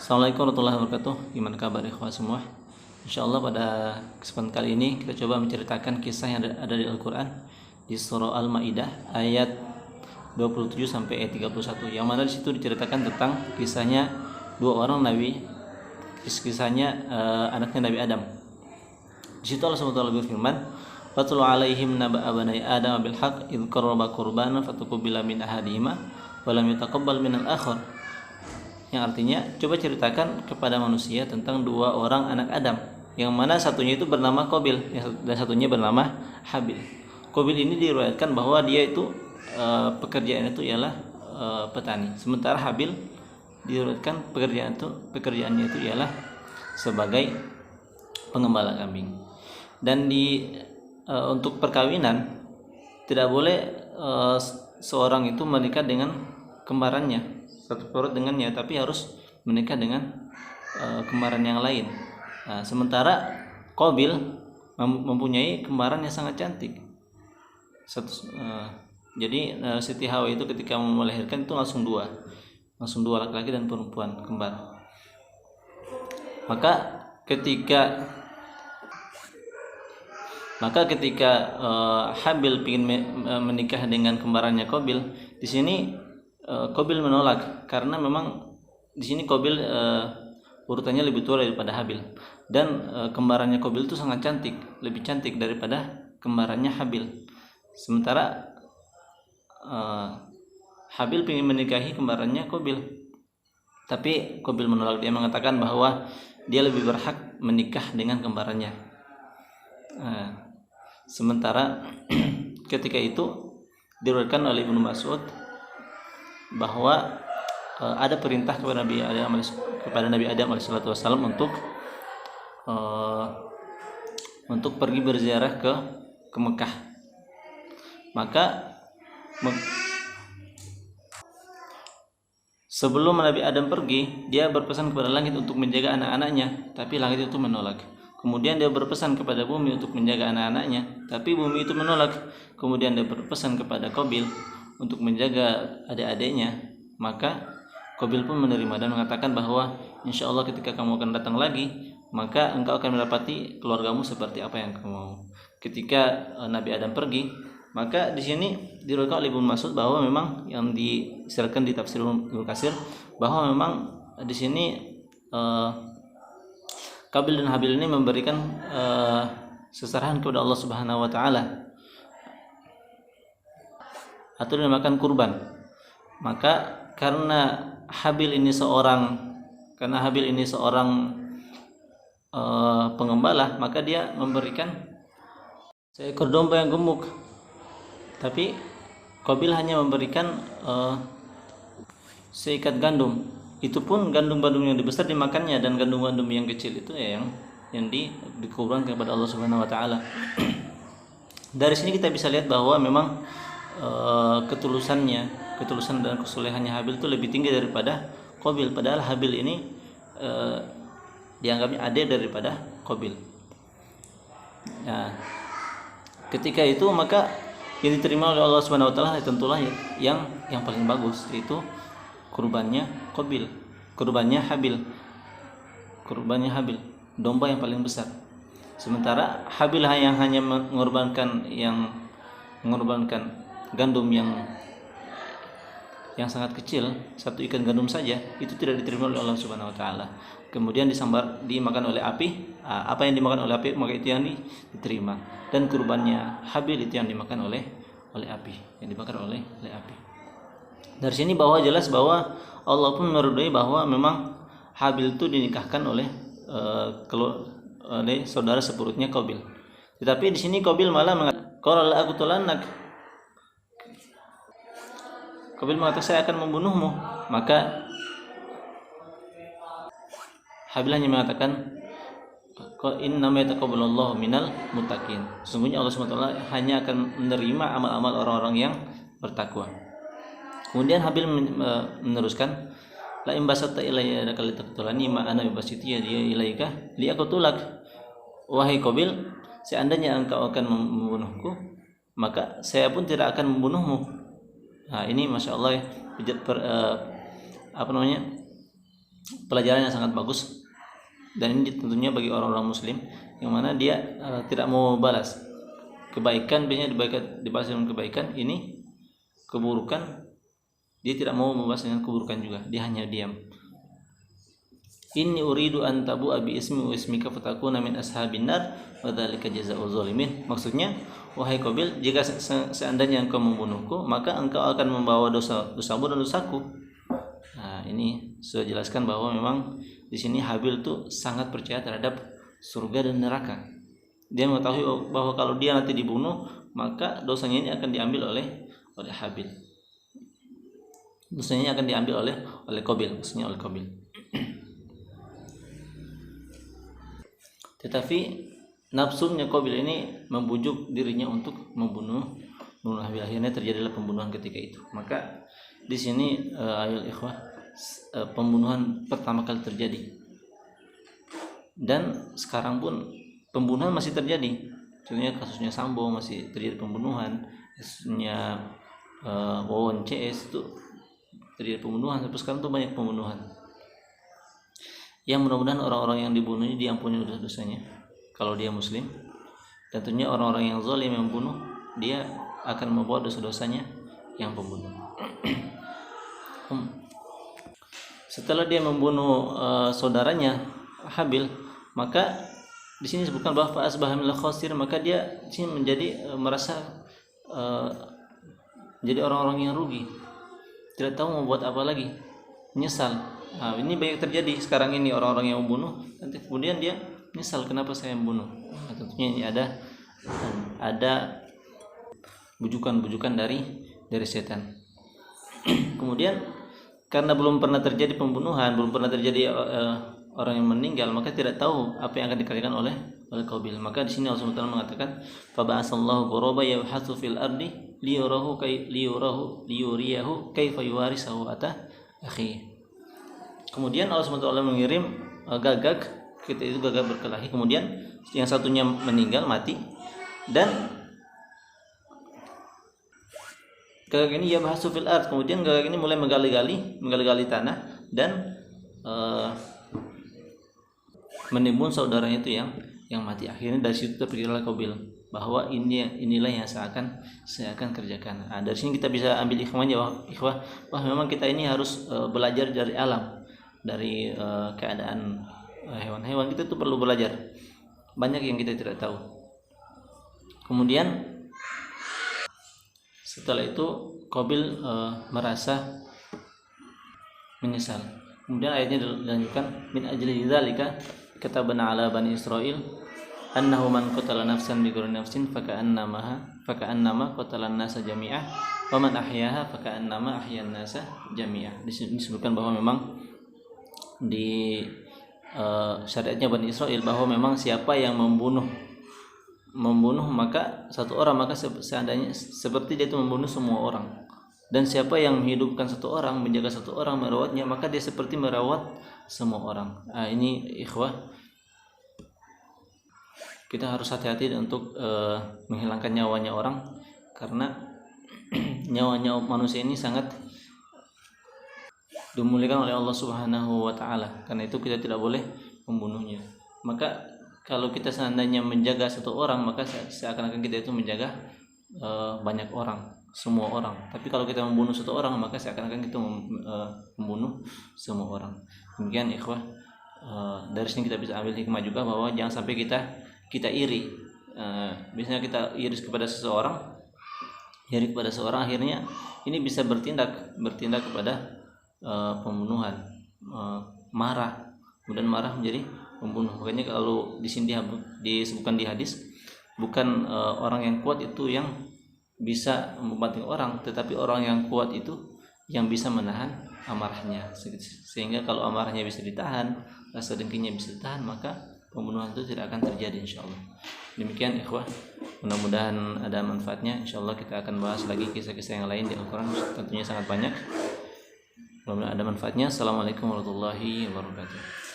Assalamualaikum warahmatullahi wabarakatuh. Gimana kabar ikhwah semua? Insyaallah pada kesempatan kali ini kita coba menceritakan kisah yang ada di Al-Qur'an di surah Al-Maidah ayat 27 sampai ayat 31. Yang mana di situ diceritakan tentang kisahnya dua orang nabi, kisahnya anaknya Nabi Adam. Di situ Allah SWT berfirman, "Fatlu 'alaihim naba'a bani Adam bil haqq idz qarraba qurbanan fatuqbila min ahadihima wa lam yutaqabbal min al-akhar." Yang artinya, coba ceritakan kepada manusia tentang dua orang anak Adam, yang mana satunya itu bernama Qabil dan satunya bernama Habil. Qabil ini diriwayatkan bahwa dia itu pekerjaannya itu ialah petani, sementara Habil diriwayatkan pekerjaannya itu ialah sebagai pengembala kambing. Dan untuk perkawinan tidak boleh seorang itu menikah dengan kembarannya, satu perut dengannya, tapi harus menikah dengan kembaran yang lain. Sementara Qabil mempunyai kembaran yang sangat cantik. Jadi Siti Hawa itu ketika melahirkan itu langsung dua laki-laki dan perempuan kembar. Maka ketika Habil ingin menikah dengan kembarannya Qabil, di sini Qabil menolak karena memang di sini Qabil urutannya lebih tua daripada Habil, dan kembarannya Qabil itu sangat cantik, lebih cantik daripada kembarannya Habil. Sementara Habil ingin menikahi kembarannya Qabil, tapi Qabil menolak. Dia mengatakan bahwa dia lebih berhak menikah dengan kembarannya. Sementara ketika itu diriwayatkan oleh Ibnu Mas'ud bahwa ada perintah kepada Nabi Adam alaihissalatu wassalam untuk pergi berziarah ke Mekah. Maka sebelum Nabi Adam pergi, dia berpesan kepada langit untuk menjaga anak-anaknya, tapi langit itu menolak. Kemudian dia berpesan kepada bumi untuk menjaga anak-anaknya, tapi bumi itu menolak. Kemudian dia berpesan kepada Qabil untuk menjaga adik-adiknya, maka Qabil pun menerima dan mengatakan bahwa insya Allah ketika kamu akan datang lagi, maka engkau akan mendapati keluargamu seperti apa yang kamu mau. Ketika Nabi Adam pergi, maka di sini diriwayatkan oleh Ibnu Mas'ud bahwa memang yang disebutkan di tafsir Ibnu Katsir bahwa memang di sini Qabil dan Habil ini memberikan seserahan kepada Allah Subhanahu wa taala atau dinamakan kurban. Maka karena Habil ini seorang pengembala, maka dia memberikan seekor domba yang gemuk, tapi Qabil hanya memberikan seikat gandum. Itu pun gandum-gandum yang besar dimakannya, dan gandum-gandum yang kecil itu yang dikurbankan kepada Allah Subhanahu wa taala. Dari sini kita bisa lihat bahwa memang ketulusan dan kesolehannya Habil itu lebih tinggi daripada Qabil, padahal Habil ini dianggapnya adik daripada Qabil. Nah, ketika itu maka yang diterima oleh Allah Subhanahu wa taala tentulah yang paling bagus, yaitu kurbannya Habil, domba yang paling besar. Sementara Habil yang hanya mengorbankan gandum yang sangat kecil, satu ikan gandum saja, itu tidak diterima oleh Allah Subhanahu wa taala. Kemudian dimakan oleh api. Apa yang dimakan oleh api maka itu yang diterima, dan kurbannya Habil itu yang dimakan oleh api, yang dibakar oleh api. Dari sini jelas bahwa Allah pun meridai bahwa memang Habil itu dinikahkan oleh saudara seperutnya Qabil. Tetapi di sini Qabil malah mengatakan, "Qala la aqtulannak." Qabil mengatakan, "Saya akan membunuhmu." Maka Habil hanya mengatakan, "Innama yataqabbalullahu minal muttaqin." Sesungguhnya Allah SWT hanya akan menerima amal-amal orang-orang yang bertakwa. Kemudian Habil meneruskan, "La in basatta ilayya yadaka litaqtulani ma ana bibasiti yadi ilaika liaqtulak." Wahai Qabil, seandainya engkau akan membunuhku, maka saya pun tidak akan membunuhmu. Nah, ini masya Allah ya, pelajaran yang sangat bagus, dan ini tentunya bagi orang-orang muslim yang mana dia tidak mau balas kebaikan, biasanya dibalas dengan kebaikan. Ini keburukan dia tidak mau membalas dengan keburukan juga, dia hanya diam. Inni uridu an tabu abi ismi wa ismika fatakuna min ashabin nar wa dzalika jazaa'ul zalimin. Maksudnya, wahai Qabil, jika seandainya engkau membunuhku, maka engkau akan membawa dosamu dan dosaku. Nah, ini sudah jelaskan bahwa memang di sini Habil tuh sangat percaya terhadap surga dan neraka. Dia mengetahui bahwa kalau dia nanti dibunuh, maka dosanya ini akan diambil oleh Habil. Dosanya akan diambil oleh Qabil, maksudnya oleh Qabil. Tetapi nafsunya Qabil ini membujuk dirinya untuk membunuh Habil. Akhirnya terjadilah pembunuhan ketika itu. Maka di sini ayol ikhwah, pembunuhan pertama kali terjadi, dan sekarang pun pembunuhan masih terjadi. Contohnya kasusnya Sambo masih terjadi pembunuhan, kasusnya Wawon CS itu terjadi pembunuhan, sampai sekarang tuh banyak pembunuhan. Yang mudah-mudahan orang-orang yang dibunuh ini diampuni dosa-dosanya kalau dia muslim. Dan tentunya orang-orang yang zalim yang membunuh, dia akan membawa dosa-dosanya yang pembunuh. Setelah dia membunuh saudaranya Habil, maka di sini disebutkan bahwa fa asbaha minal khasir, maka dia di sini menjadi merasa jadi orang-orang yang rugi, tidak tahu mau buat apa lagi, menyesal. Nah, ini banyak terjadi sekarang ini, orang-orang yang membunuh nanti kemudian dia menyesal, kenapa saya membunuh. Nah, tentunya ini ada bujukan-bujukan dari setan. Kemudian karena belum pernah terjadi pembunuhan, belum pernah terjadi orang yang meninggal, maka tidak tahu apa yang akan dikerjakan oleh Qabil. Maka di sini Allah SWT mengatakan, fa ba'asallahu ghuraba yabhathu fil ardi liyuriyahu kaifa yuwarisahu ata akhi. Kemudian Allah SWT mengirim gagak, kita itu gagak berkelahi, kemudian yang satunya meninggal, mati, dan gagak ini yabhathu fil ard, kemudian gagak ini mulai menggali-gali tanah dan menimbun saudaranya itu yang mati. Akhirnya dari situ terpikirlah Qabil bahwa inilah yang saya akan kerjakan. Nah, dari sini kita bisa ambil ikhwah, bahwa memang kita ini harus belajar dari alam, dari keadaan hewan-hewan. Kita tuh perlu belajar, banyak yang kita tidak tahu. Kemudian setelah itu Qabil merasa menyesal. Kemudian ayatnya dilanjutkan, min ajli dzalika katabna ala bani Israil annahu man qatala nafsan bighairi nafsin faka'annama qatala an-nasa jami'ah wa man ahyaha faka'annama ahyan nasa jami'ah. Disebutkan bahwa memang di syariatnya Bani Israel bahwa memang siapa yang membunuh maka satu orang, maka seandainya seperti dia itu membunuh semua orang. Dan siapa yang menghidupkan satu orang, menjaga satu orang, merawatnya, maka dia seperti merawat semua orang. Nah, ini ikhwah, kita harus hati-hati untuk menghilangkan nyawanya orang, karena nyawanya manusia ini sangat dimuliakan oleh Allah Subhanahu wa taala. Karena itu kita tidak boleh membunuhnya. Maka kalau kita seandainya menjaga satu orang, maka seakan-akan kita itu menjaga banyak orang, semua orang. Tapi kalau kita membunuh satu orang, maka seakan-akan kita membunuh semua orang. Demikian ikhwah, dari sini kita bisa ambil hikmah juga bahwa jangan sampai kita iri. Biasanya kita iri kepada seseorang, akhirnya ini bisa bertindak kepada pembunuhan, marah, kemudian marah menjadi pembunuh. Makanya kalau di sini disebutkan di hadis, bukan orang yang kuat itu yang bisa membanting orang, tetapi orang yang kuat itu yang bisa menahan amarahnya. Sehingga kalau amarahnya bisa ditahan, rasa dengkinya bisa ditahan, maka pembunuhan itu tidak akan terjadi insyaallah. Demikian ikhwah, mudah-mudahan ada manfaatnya. Insyaallah kita akan bahas lagi kisah-kisah yang lain di Al-Quran, tentunya sangat banyak. Mudah-mudahan ada manfaatnya. Assalamualaikum warahmatullahi wabarakatuh.